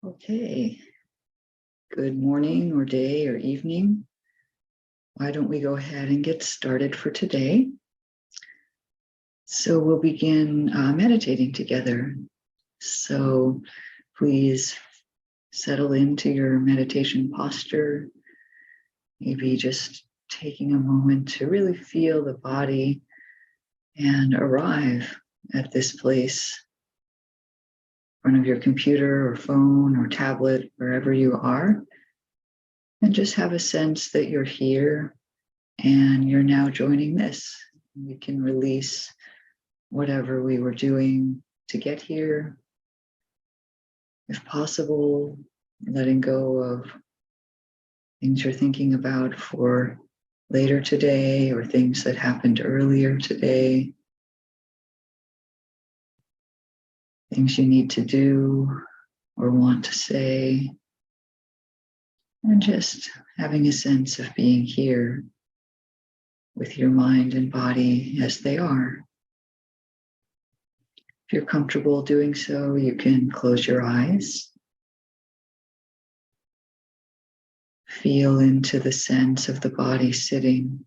Okay, good morning or day or evening. Why don't we go ahead and get started for today? So we'll begin meditating together. So please settle into your meditation posture, maybe just taking a moment to really feel the body and arrive at this place in front of your computer or phone or tablet, wherever you are. And just have a sense that you're here and you're now joining this. We can release whatever we were doing to get here. If possible, letting go of things you're thinking about for later today or things that happened earlier today. Things you need to do or want to say. And just having a sense of being here with your mind and body as they are. If you're comfortable doing so, you can close your eyes. Feel into the sense of the body sitting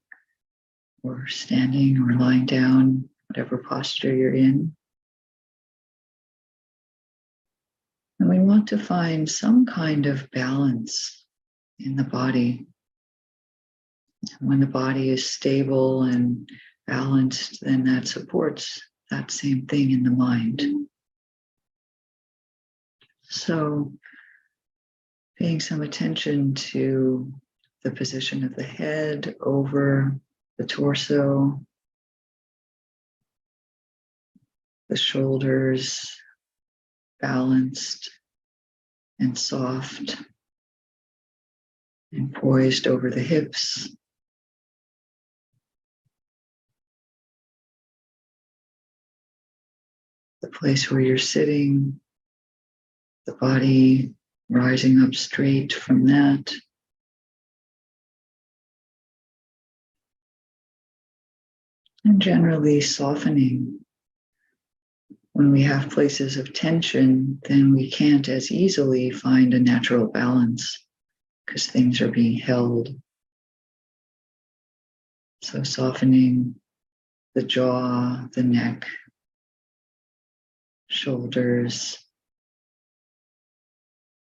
or standing or lying down, whatever posture you're in. And we want to find some kind of balance in the body. When the body is stable and balanced, then that supports that same thing in the mind. So, paying some attention to the position of the head over the torso, the shoulders balanced and soft and poised over the hips. The place where you're sitting, the body rising up straight from that. And generally softening. When we have places of tension, then we can't as easily find a natural balance because things are being held. So softening the jaw, the neck, shoulders,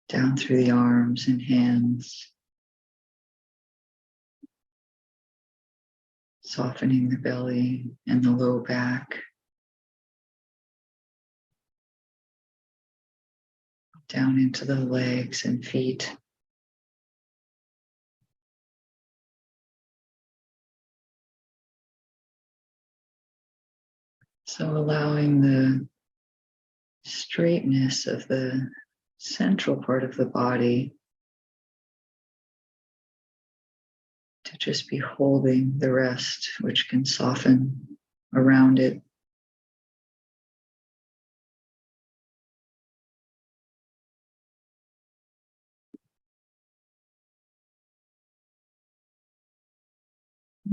down through the arms and hands. Softening the belly and the low back. Down into the legs and feet. So allowing the straightness of the central part of the body to just be holding the rest, which can soften around it.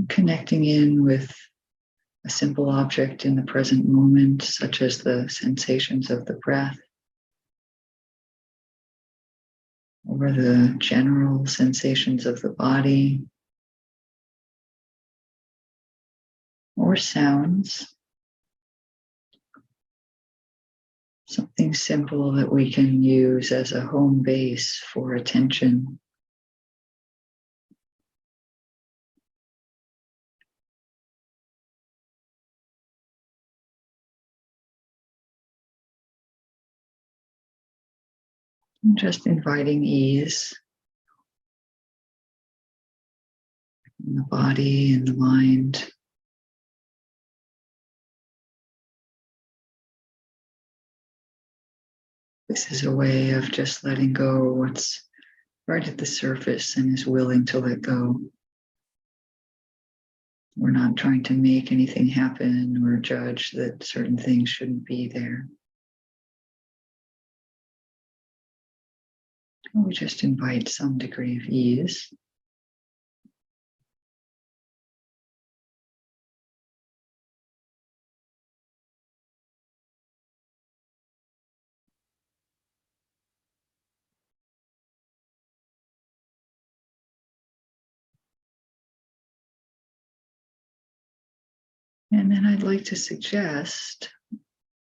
Connecting in with a simple object in the present moment, such as the sensations of the breath, or the general sensations of the body, or sounds. Something simple that we can use as a home base for attention. Just inviting ease in the body and the mind. This is a way of just letting go what's right at the surface and is willing to let go. We're not trying to make anything happen or judge that certain things shouldn't be there. We just invite some degree of ease. And then I'd like to suggest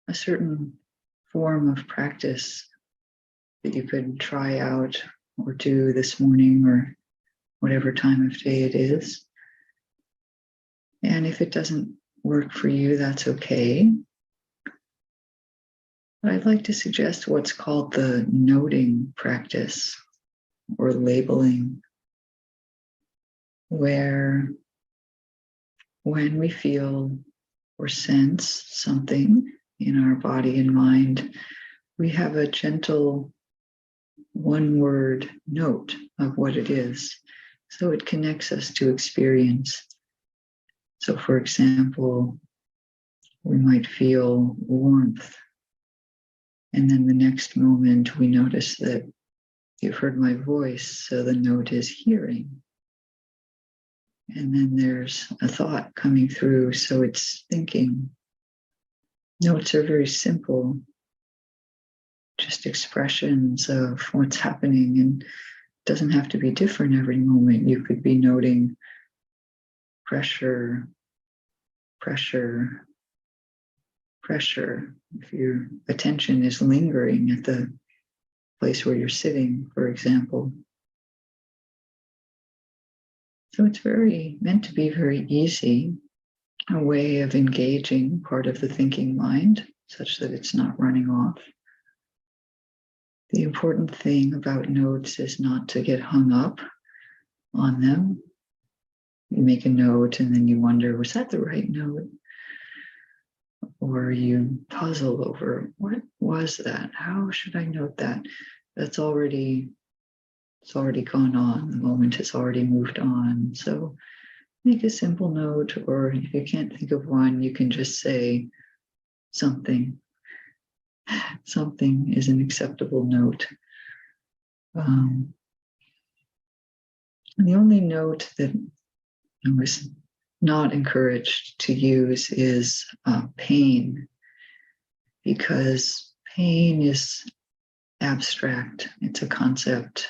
a certain form of practice that you could try out or do this morning or whatever time of day it is. And if it doesn't work for you, that's okay. But I'd like to suggest what's called the noting practice or labeling, where when we feel or sense something in our body and mind, we have a gentle one-word note of what it is. So it connects us to experience. So for example, we might feel warmth. And then the next moment we notice that you've heard my voice, so the note is hearing. And then there's a thought coming through, so it's thinking. Notes are very simple, just expressions of what's happening, and it doesn't have to be different every moment. You could be noting pressure, pressure, pressure. If your attention is lingering at the place where you're sitting, for example. So it's meant to be very easy, a way of engaging part of the thinking mind such that it's not running off. The important thing about notes is not to get hung up on them. You make a note and then you wonder, was that the right note? Or you puzzle over, what was that? How should I note that? It's already gone on. The moment has already moved on. So make a simple note, or if you can't think of one, you can just say something. Something is an acceptable note. And the only note that I was not encouraged to use is pain, because pain is abstract. It's a concept.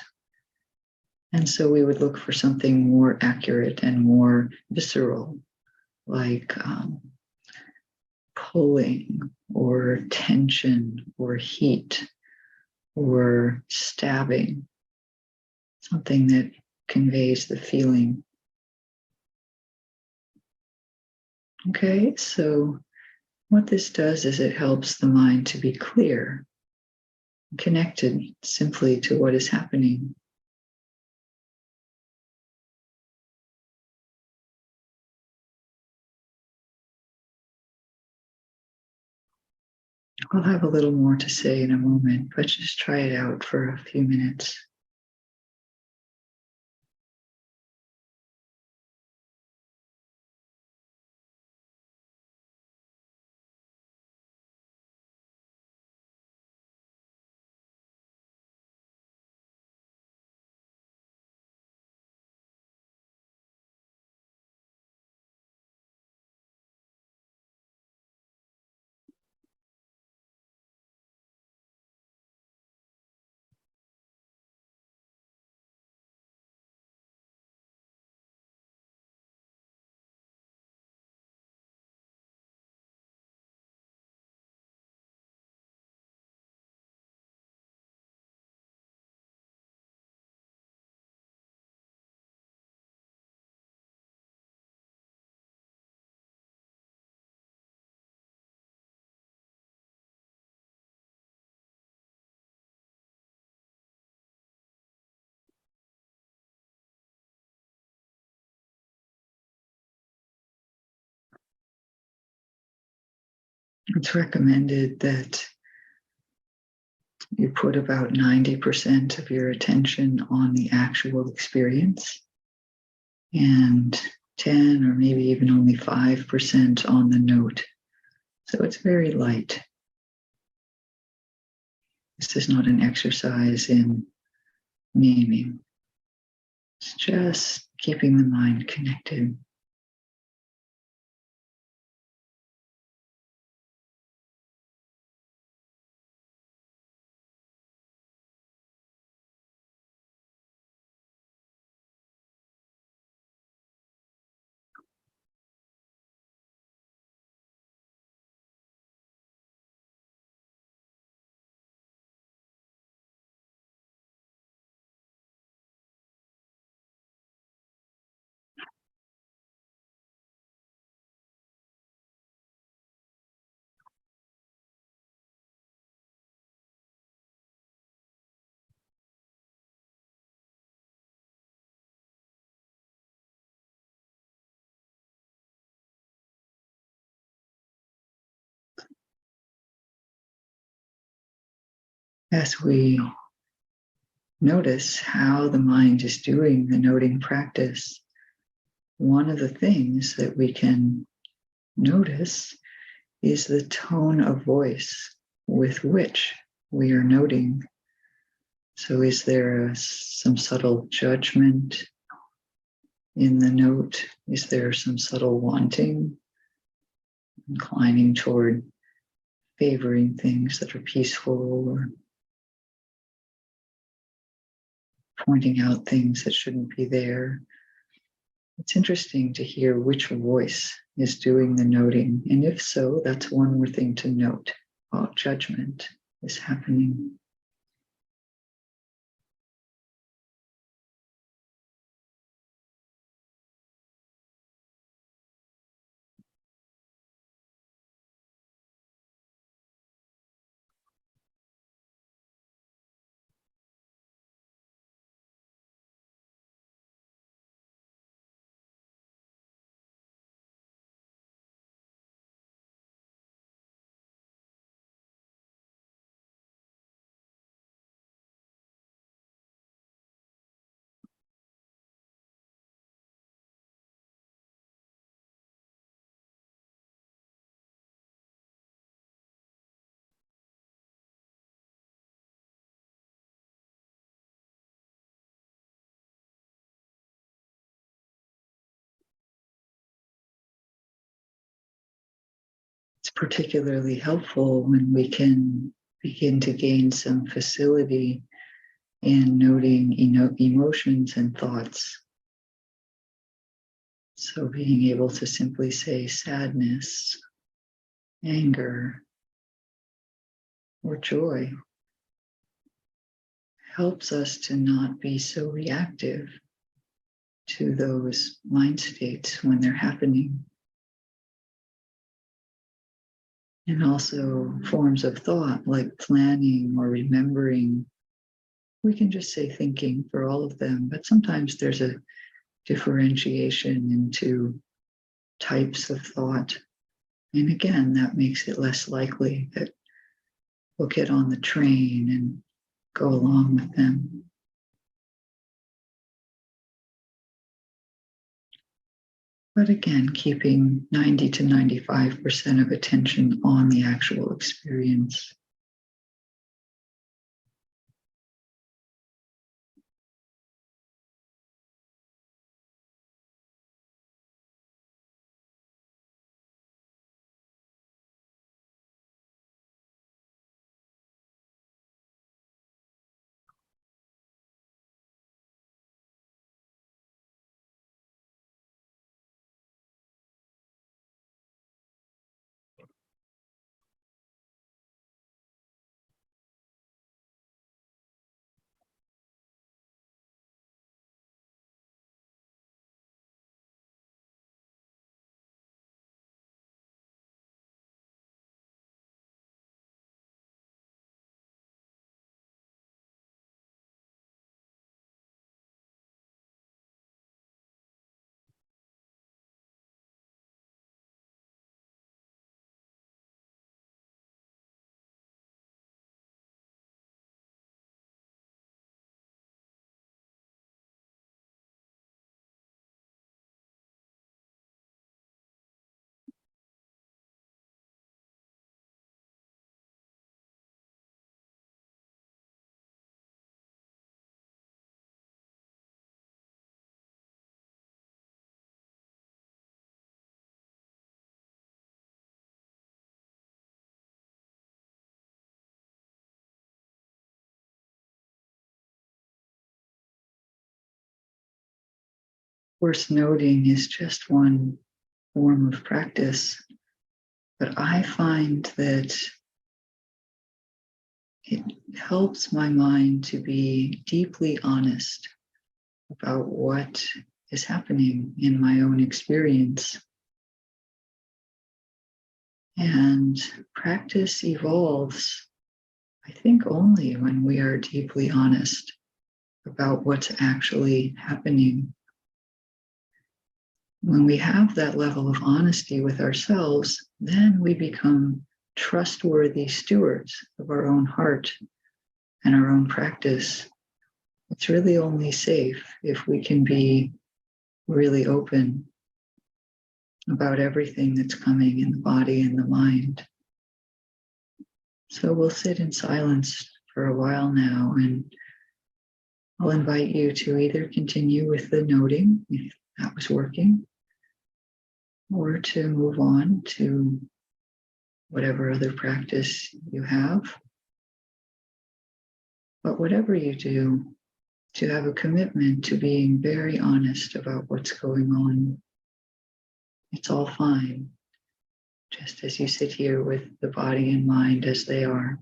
And so we would look for something more accurate and more visceral, like pulling or tension or heat or stabbing, something that conveys the feeling. Okay, so what this does is it helps the mind to be clear, connected simply to what is happening. I'll have a little more to say in a moment, but just try it out for a few minutes. It's recommended that you put about 90% of your attention on the actual experience and 10 or maybe even only 5% on the note. So it's very light. This is not an exercise in naming. It's just keeping the mind connected. As we notice how the mind is doing the noting practice, one of the things that we can notice is the tone of voice with which we are noting. So is there some subtle judgment in the note? Is there some subtle wanting, inclining toward favoring things that are peaceful or pointing out things that shouldn't be there? It's interesting to hear which voice is doing the noting. And if so, that's one more thing to note while judgment is happening. It's particularly helpful when we can begin to gain some facility in noting emotions and thoughts. So being able to simply say sadness, anger, or joy helps us to not be so reactive to those mind states when they're happening. And also forms of thought like planning or remembering. We can just say thinking for all of them, but sometimes there's a differentiation into types of thought. And again, that makes it less likely that we'll get on the train and go along with them. But again, keeping 90 to 95% of attention on the actual experience. Of course, noting is just one form of practice, but I find that it helps my mind to be deeply honest about what is happening in my own experience. And practice evolves, I think, only when we are deeply honest about what's actually happening. When we have that level of honesty with ourselves, then we become trustworthy stewards of our own heart and our own practice, it's really only safe if we can be really open about everything that's coming in the body and the mind. So we'll sit in silence for a while now, and I'll invite you to either continue with the noting, if that was working, or to move on to whatever other practice you have. But whatever you do, to have a commitment to being very honest about what's going on. It's all fine, just as you sit here with the body and mind as they are.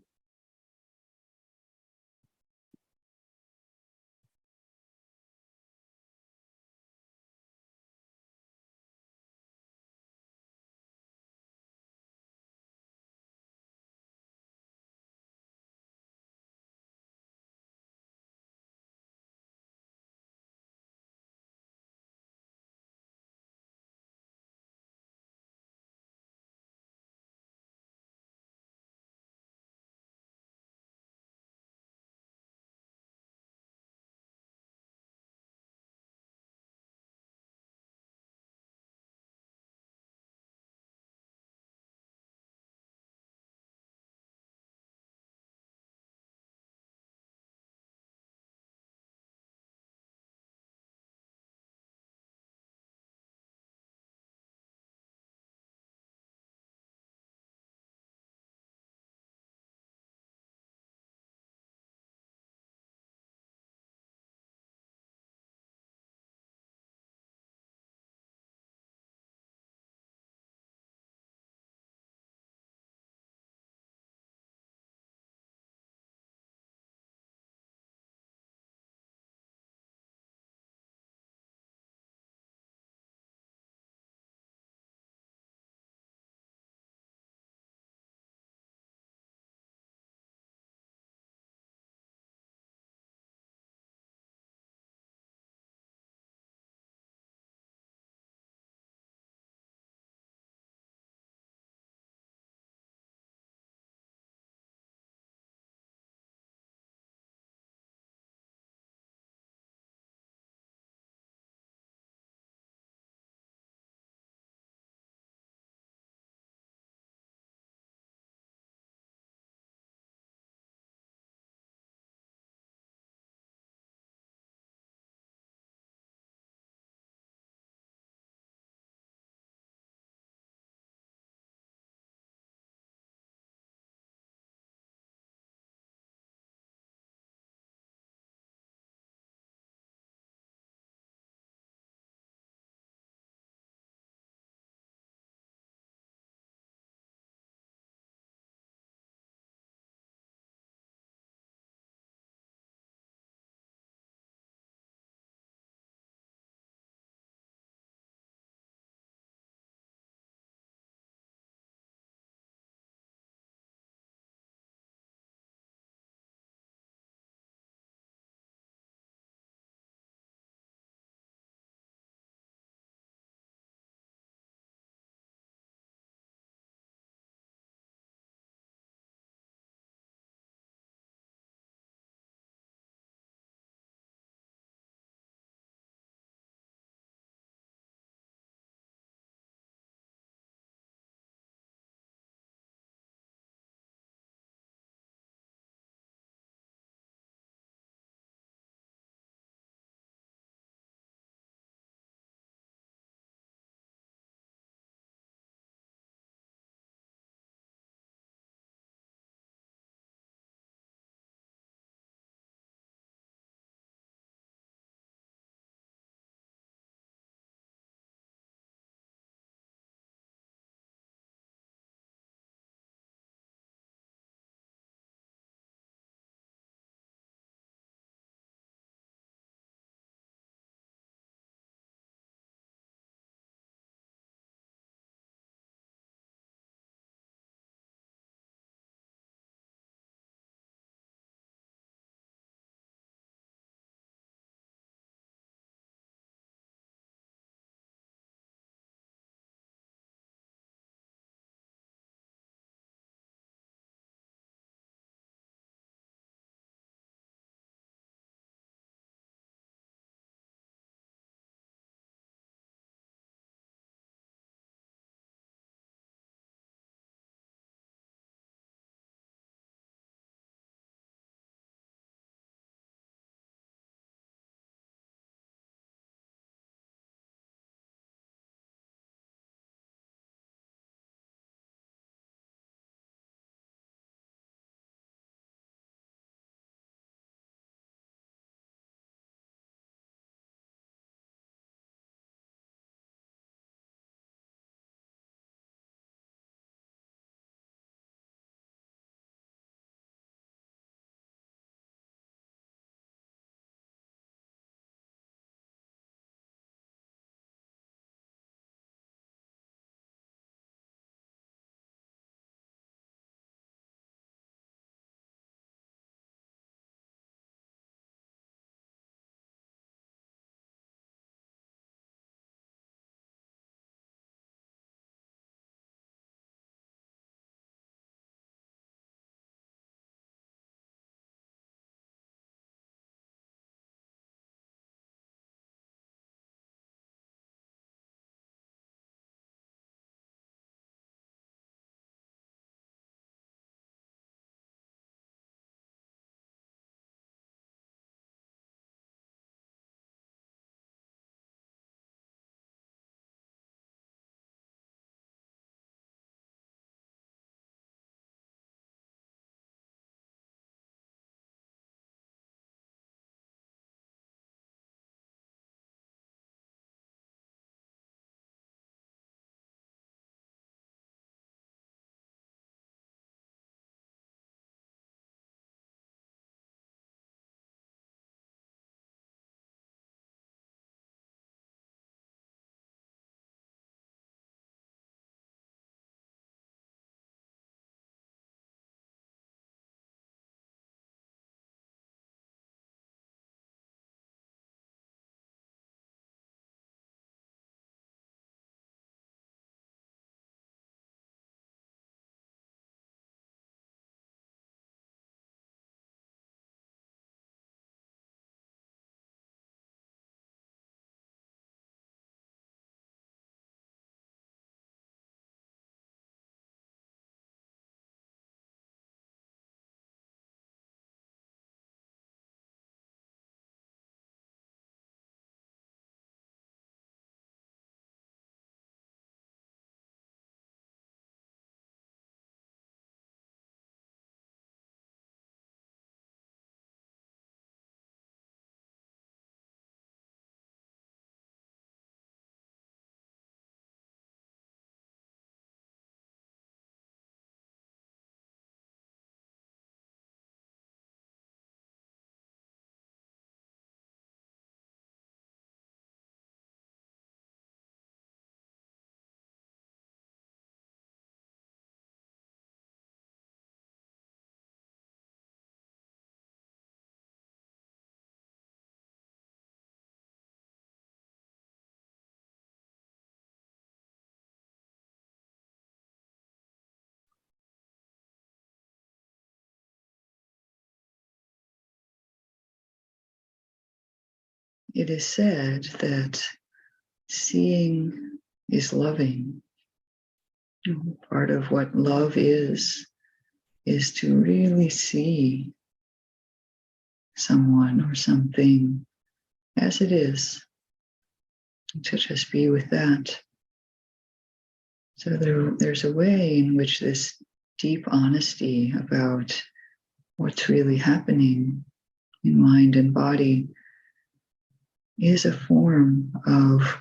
it is said that seeing is loving. Part of what love is to really see someone or something as it is, to just be with that. So there's a way in which this deep honesty about what's really happening in mind and body is a form of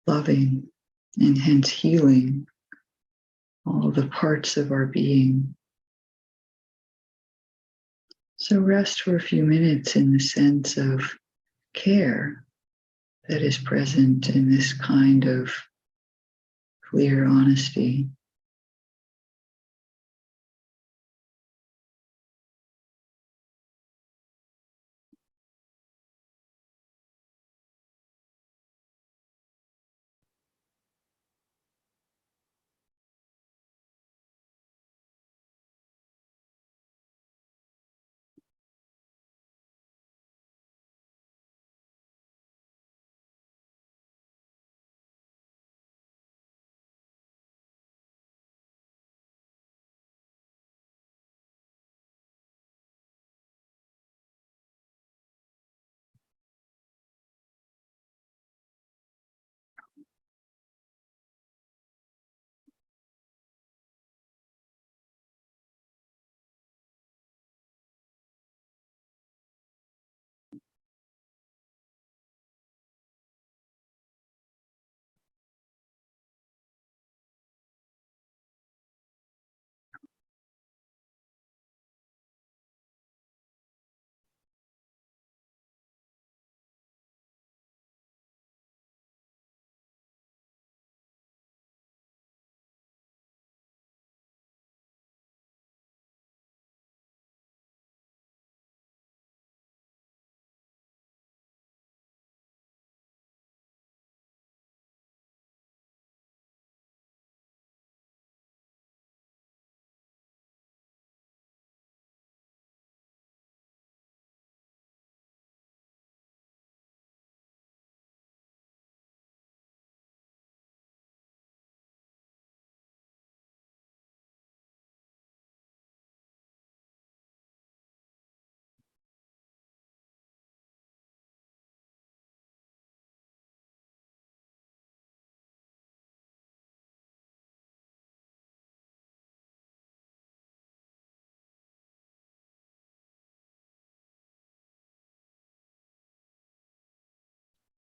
loving and hence healing all the parts of our being. So rest for a few minutes in the sense of care that is present in this kind of clear honesty.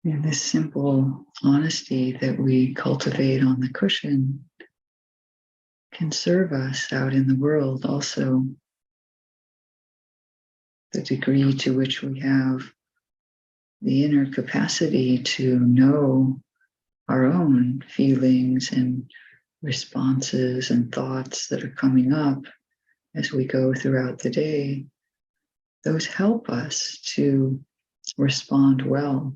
And this simple honesty that we cultivate on the cushion can serve us out in the world also. The degree to which we have the inner capacity to know our own feelings and responses and thoughts that are coming up as we go throughout the day, those help us to respond well.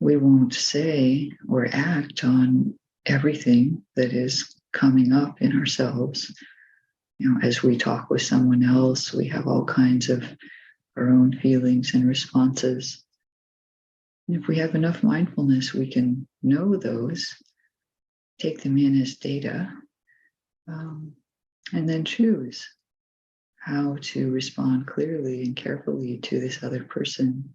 We won't say or act on everything that is coming up in ourselves. As we talk with someone else, we have all kinds of our own feelings and responses. And if we have enough mindfulness, we can know those, take them in as data, and then choose how to respond clearly and carefully to this other person.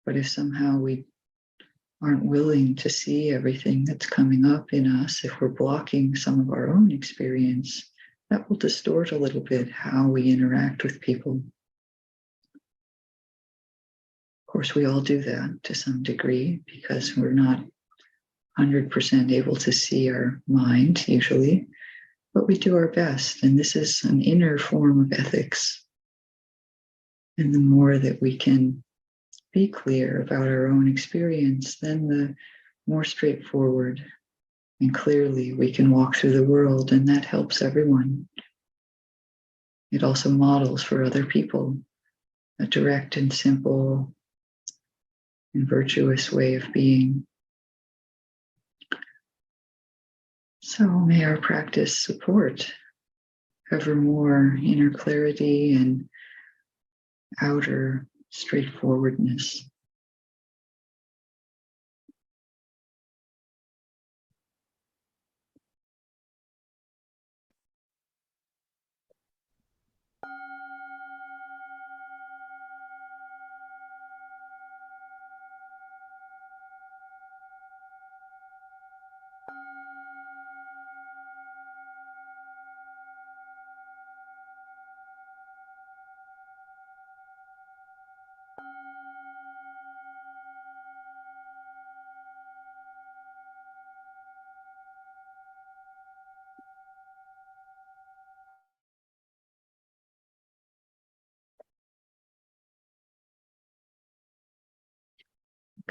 But if somehow we aren't willing to see everything that's coming up in us, if we're blocking some of our own experience, that will distort a little bit how we interact with people. Of course, we all do that to some degree because we're not 100% able to see our mind usually, but we do our best. And this is an inner form of ethics. And the more that we can be clear about our own experience, then the more straightforward and clearly we can walk through the world, and that helps everyone. It also models for other people a direct and simple and virtuous way of being. So may our practice support ever more inner clarity and outer straightforwardness.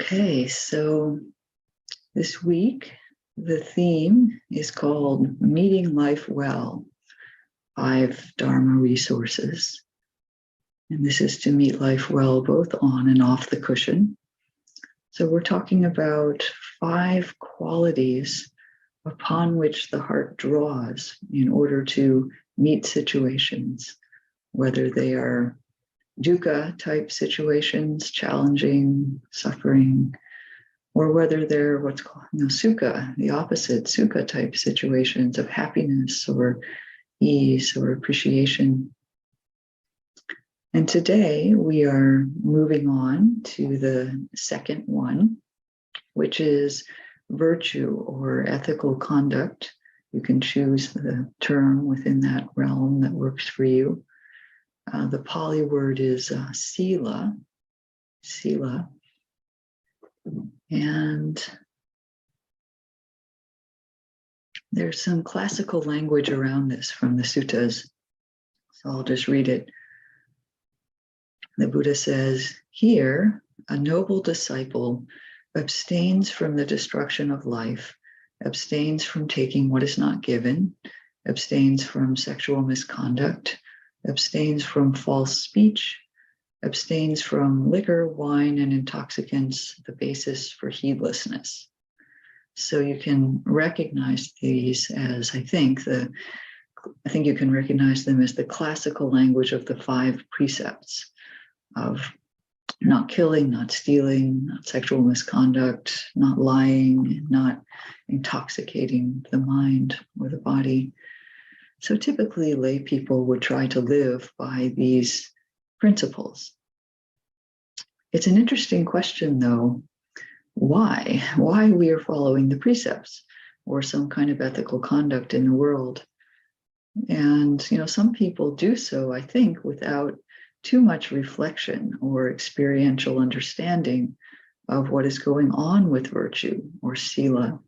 Okay, so this week, the theme is called Meeting Life Well, 5 Dharma Resources. And this is to meet life well, both on and off the cushion. So we're talking about 5 qualities upon which the heart draws in order to meet situations, whether they are dukkha type situations, challenging, suffering, or whether they're what's called sukha, the opposite, sukha type situations of happiness or ease or appreciation. And today we are moving on to the second one, which is virtue or ethical conduct. You can choose the term within that realm that works for you. The Pali word is sila, and there's some classical language around this from the suttas. So I'll just read it. The Buddha says, here, a noble disciple abstains from the destruction of life, abstains from taking what is not given, abstains from sexual misconduct, abstains from false speech, abstains from liquor, wine, and intoxicants, the basis for heedlessness. So you can recognize these as, I think you can recognize them as the classical language of the 5 precepts of not killing, not stealing, not sexual misconduct, not lying, not intoxicating the mind or the body. So typically lay people would try to live by these principles. It's an interesting question, though, why we are following the precepts or some kind of ethical conduct in the world. And, some people do so, I think, without too much reflection or experiential understanding of what is going on with virtue or sila.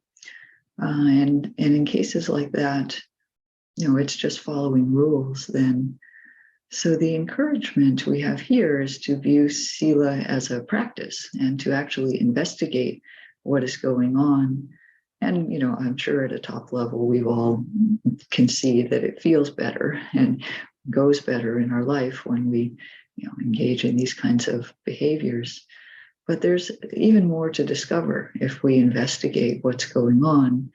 And in cases like that, it's just following rules then. So the encouragement we have here is to view sila as a practice and to actually investigate what is going on. And, I'm sure at a top level, we all can see that it feels better and goes better in our life when we, engage in these kinds of behaviors. But there's even more to discover if we investigate what's going on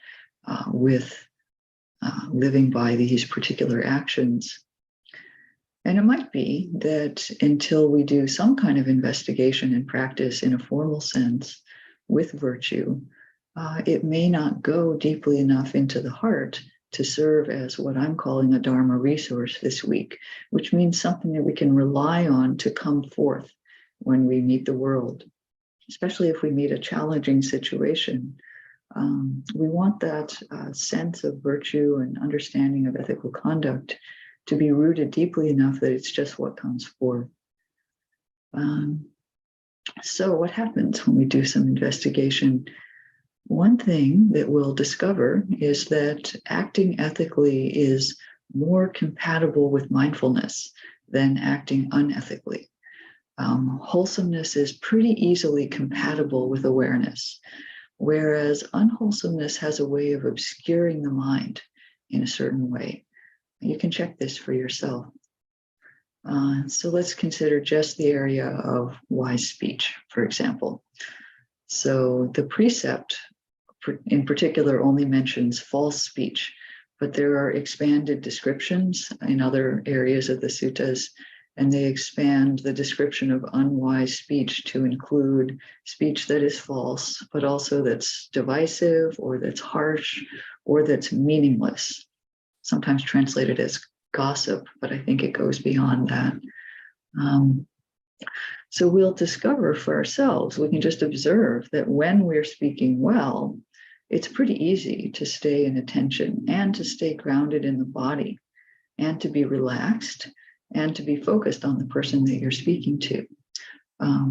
with living by these particular actions. And it might be that until we do some kind of investigation and practice in a formal sense with virtue, it may not go deeply enough into the heart to serve as what I'm calling a Dharma resource this week, which means something that we can rely on to come forth when we meet the world, especially if we meet a challenging situation. We want that sense of virtue and understanding of ethical conduct to be rooted deeply enough that it's just what comes forth. So what happens when we do some investigation? One thing that we'll discover is that acting ethically is more compatible with mindfulness than acting unethically. Wholesomeness is pretty easily compatible with awareness, whereas unwholesomeness has a way of obscuring the mind in a certain way. You can check this for yourself. So let's consider just the area of wise speech, for example. So the precept in particular only mentions false speech, but there are expanded descriptions in other areas of the suttas and they expand the description of unwise speech to include speech that is false, but also that's divisive or that's harsh or that's meaningless, sometimes translated as gossip, but I think it goes beyond that. So we'll discover for ourselves, we can just observe that when we're speaking well, it's pretty easy to stay in attention and to stay grounded in the body and to be relaxed and to be focused on the person that you're speaking to.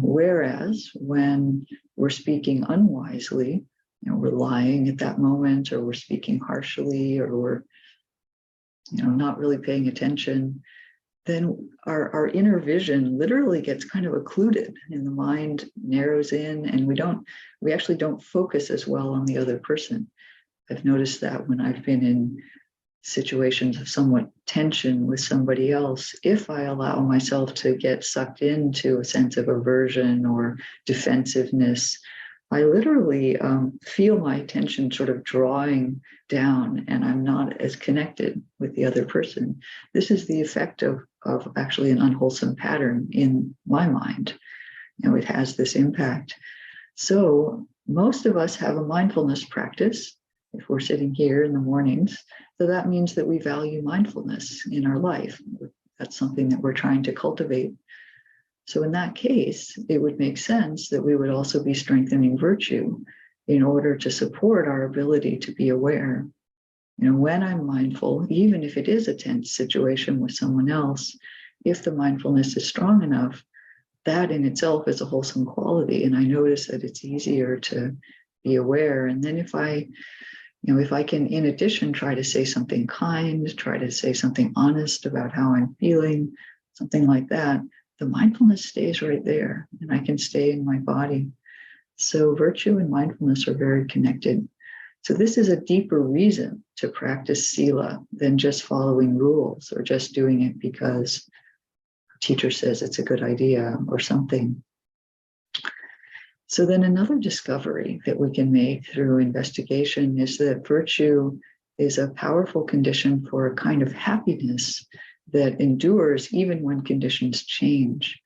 Whereas when we're speaking unwisely, we're lying at that moment, or we're speaking harshly, or we're not really paying attention, then our inner vision literally gets kind of occluded and the mind narrows in, and we actually don't focus as well on the other person. I've noticed that when I've been in situations of somewhat tension with somebody else, if I allow myself to get sucked into a sense of aversion or defensiveness, I literally feel my attention sort of drawing down, and I'm not as connected with the other person. This is the effect of actually an unwholesome pattern in my mind. It has this impact. So most of us have a mindfulness practice if we're sitting here in the mornings. So that means that we value mindfulness in our life. That's something that we're trying to cultivate. So in that case, it would make sense that we would also be strengthening virtue in order to support our ability to be aware. When I'm mindful, even if it is a tense situation with someone else, if the mindfulness is strong enough, that in itself is a wholesome quality. And I notice that it's easier to be aware. And then if I can, in addition, try to say something kind, try to say something honest about how I'm feeling, something like that, the mindfulness stays right there and I can stay in my body. So virtue and mindfulness are very connected. So this is a deeper reason to practice sila than just following rules or just doing it because a teacher says it's a good idea or something. So then another discovery that we can make through investigation is that virtue is a powerful condition for a kind of happiness that endures even when conditions change.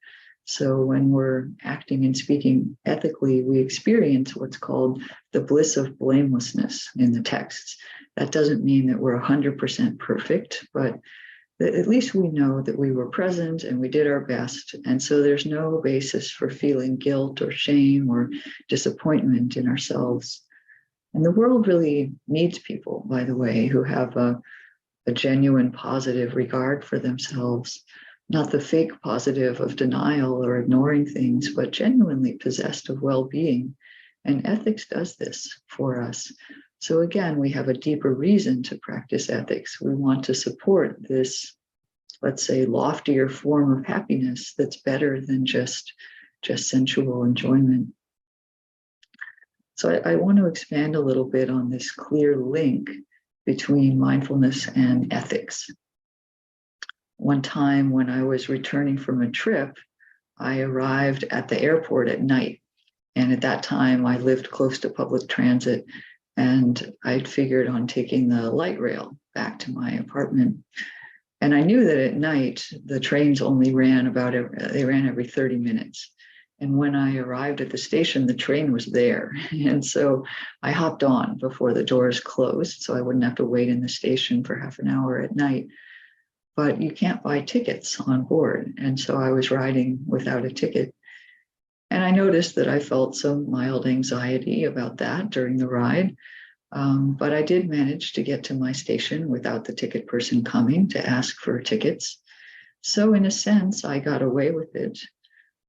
So when we're acting and speaking ethically, we experience what's called the bliss of blamelessness in the texts. That doesn't mean that we're 100% perfect, but at least we know that we were present and we did our best. And so there's no basis for feeling guilt or shame or disappointment in ourselves. And the world really needs people, by the way, who have a genuine positive regard for themselves, not the fake positive of denial or ignoring things, but genuinely possessed of well-being. And ethics does this for us. So again, we have a deeper reason to practice ethics. We want to support this, let's say, loftier form of happiness that's better than just sensual enjoyment. So I want to expand a little bit on this clear link between mindfulness and ethics. One time when I was returning from a trip, I arrived at the airport at night. And at that time, I lived close to public transit, and I'd figured on taking the light rail back to my apartment. And I knew that at night, the trains only ran every 30 minutes. And when I arrived at the station, the train was there. And so I hopped on before the doors closed, so I wouldn't have to wait in the station for half an hour at night. But you can't buy tickets on board. And so I was riding without a ticket. And I noticed that I felt some mild anxiety about that during the ride. But I did manage to get to my station without the ticket person coming to ask for tickets. So in a sense, I got away with it.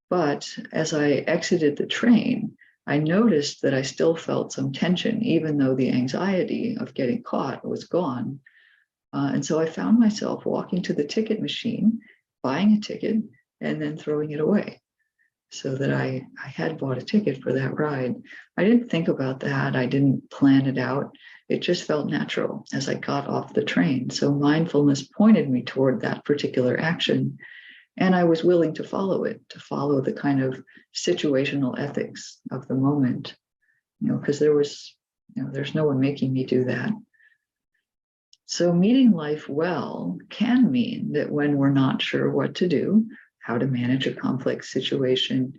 But as I exited the train, I noticed that I still felt some tension, even though the anxiety of getting caught was gone. And so I found myself walking to the ticket machine, buying a ticket, and then throwing it away, so that I had bought a ticket for that ride. I didn't think about that. I didn't plan it out. It just felt natural as I got off the train. So mindfulness pointed me toward that particular action. And I was willing to follow it, to follow the kind of situational ethics of the moment, because there's no one making me do that. So meeting life well can mean that when we're not sure what to do, how to manage a complex situation,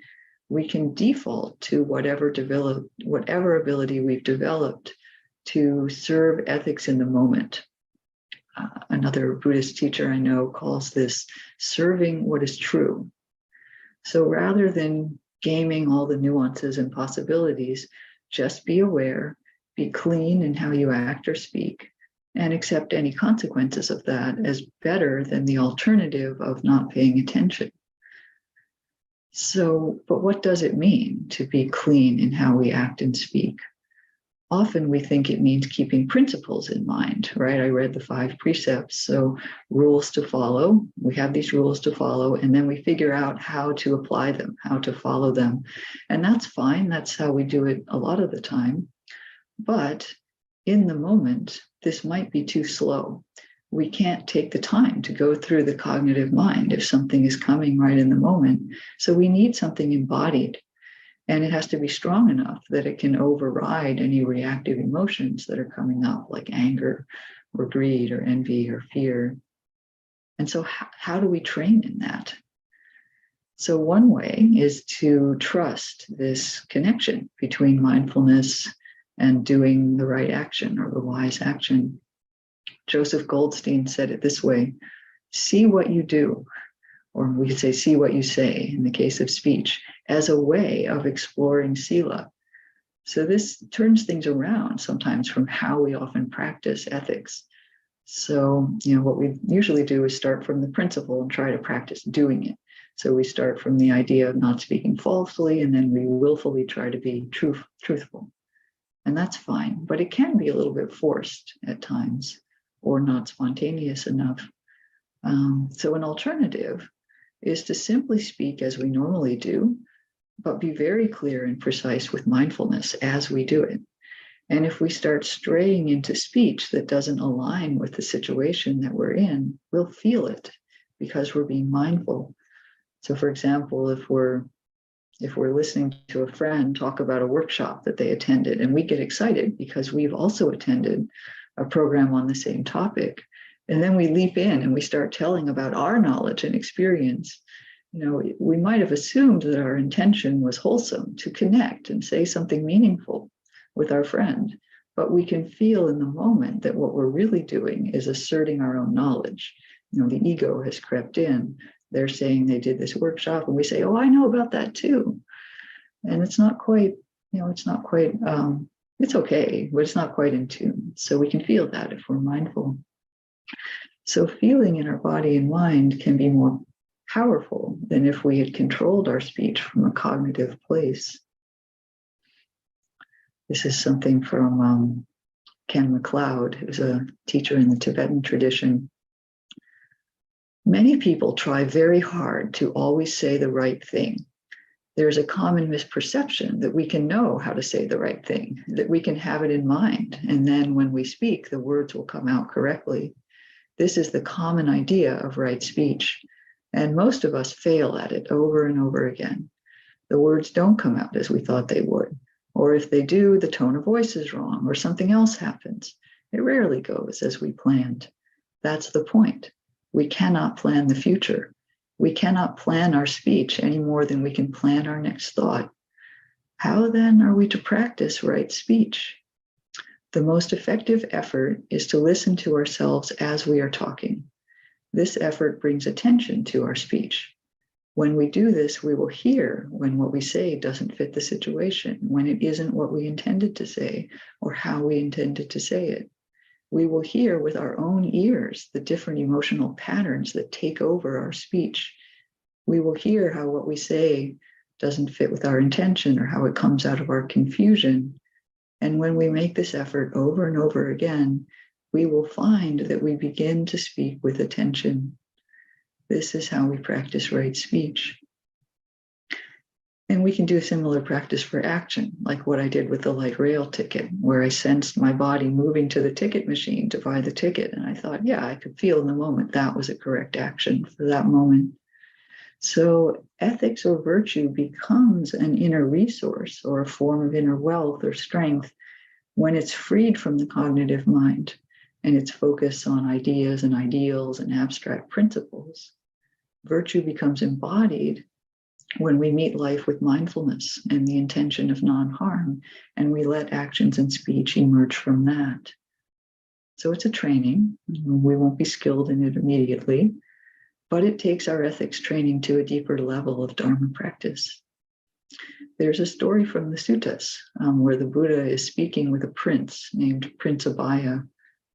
we can default to whatever ability we've developed to serve ethics in the moment. Another Buddhist teacher I know calls this serving what is true. So rather than gaming all the nuances and possibilities, just be aware, be clean in how you act or speak, and accept any consequences of that as better than the alternative of not paying attention. So, but what does it mean to be clean in how we act and speak? Often we think it means keeping principles in mind, right? I read the 5 precepts, so rules to follow. We have these rules to follow, and then we figure out how to apply them, how to follow them. And that's fine. That's how we do it a lot of the time. But in the moment, this might be too slow. We can't take the time to go through the cognitive mind if something is coming right in the moment. So we need something embodied. And it has to be strong enough that it can override any reactive emotions that are coming up, like anger or greed or envy or fear. And so how do we train in that? So one way is to trust this connection between mindfulness and doing the right action or the wise action. Joseph Goldstein said it this way: see what you do, or we could say see what you say in the case of speech, as a way of exploring sila. So this turns things around sometimes from how we often practice ethics. So, what we usually do is start from the principle and try to practice doing it. So we start from the idea of not speaking falsely, and then we willfully try to be truthful. And that's fine, but it can be a little bit forced at times or not spontaneous enough. So an alternative is to simply speak as we normally do, but be very clear and precise with mindfulness as we do it. And if we start straying into speech that doesn't align with the situation that we're in, we'll feel it because we're being mindful. So for example, if we're listening to a friend talk about a workshop that they attended, and we get excited because we've also attended a program on the same topic, and then we leap in and we start telling about our knowledge and experience, we might have assumed that our intention was wholesome, to connect and say something meaningful with our friend. But we can feel in the moment that what we're really doing is asserting our own knowledge. The ego has crept in. They're saying they did this workshop, and we say, oh, I know about that too. And it's not quite, it's okay, but it's not quite in tune. So we can feel that if we're mindful. So feeling in our body and mind can be more powerful than if we had controlled our speech from a cognitive place. This is something from Ken MacLeod, who's a teacher in the Tibetan tradition. Many people try very hard to always say the right thing. There's a common misperception that we can know how to say the right thing, that we can have it in mind, and then when we speak, the words will come out correctly. This is the common idea of right speech, and most of us fail at it over and over again. The words don't come out as we thought they would, or if they do, the tone of voice is wrong, or something else happens. It rarely goes as we planned. That's the point. We cannot plan the future. We cannot plan our speech any more than we can plan our next thought. How then are we to practice right speech? The most effective effort is to listen to ourselves as we are talking. This effort brings attention to our speech. When we do this, we will hear when what we say doesn't fit the situation, when it isn't what we intended to say or how we intended to say it. We will hear with our own ears the different emotional patterns that take over our speech. We will hear how what we say doesn't fit with our intention or how it comes out of our confusion. And when we make this effort over and over again, we will find that we begin to speak with attention. This is how we practice right speech. And we can do a similar practice for action, like what I did with the light rail ticket, where I sensed my body moving to the ticket machine to buy the ticket. And I thought, yeah, I could feel in the moment that was a correct action for that moment. So ethics or virtue becomes an inner resource or a form of inner wealth or strength when it's freed from the cognitive mind and it's focused on ideas and ideals and abstract principles. virtue becomes embodied when we meet life with mindfulness and the intention of non-harm, and we let actions and speech emerge from that. So it's a training. We won't be skilled in it immediately, but it takes our ethics training to a deeper level of Dharma practice. There's a story from the suttas where the Buddha is speaking with a prince named Prince Abhaya,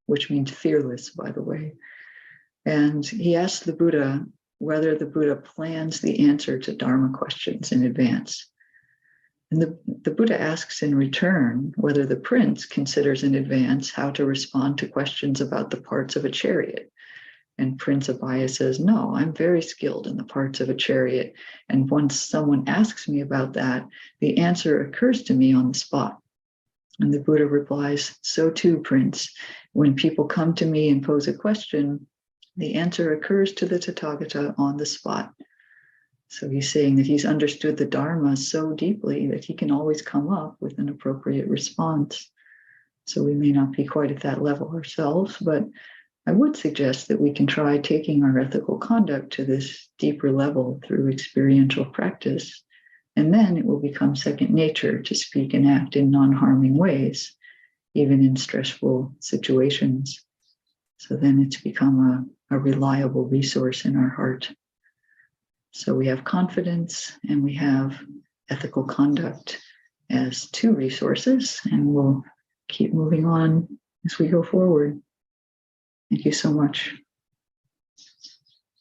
which means fearless, by the way. And he asks the Buddha whether the Buddha plans the answer to Dharma questions in advance. And the Buddha asks in return whether the prince considers in advance how to respond to questions about the parts of a chariot. And Prince Abhaya says, no, I'm very skilled in the parts of a chariot. And once someone asks me about that, the answer occurs to me on the spot. And the Buddha replies, so too, Prince. When people come to me and pose a question, the answer occurs to the Tathagata on the spot. So he's saying that he's understood the Dharma so deeply that he can always come up with an appropriate response. So we may not be quite at that level ourselves, but I would suggest that we can try taking our ethical conduct to this deeper level through experiential practice. And then it will become second nature to speak and act in non-harming ways, even in stressful situations. So then it's become a reliable resource in our heart. So we have confidence and we have ethical conduct as two resources, and we'll keep moving on as we go forward. Thank you so much.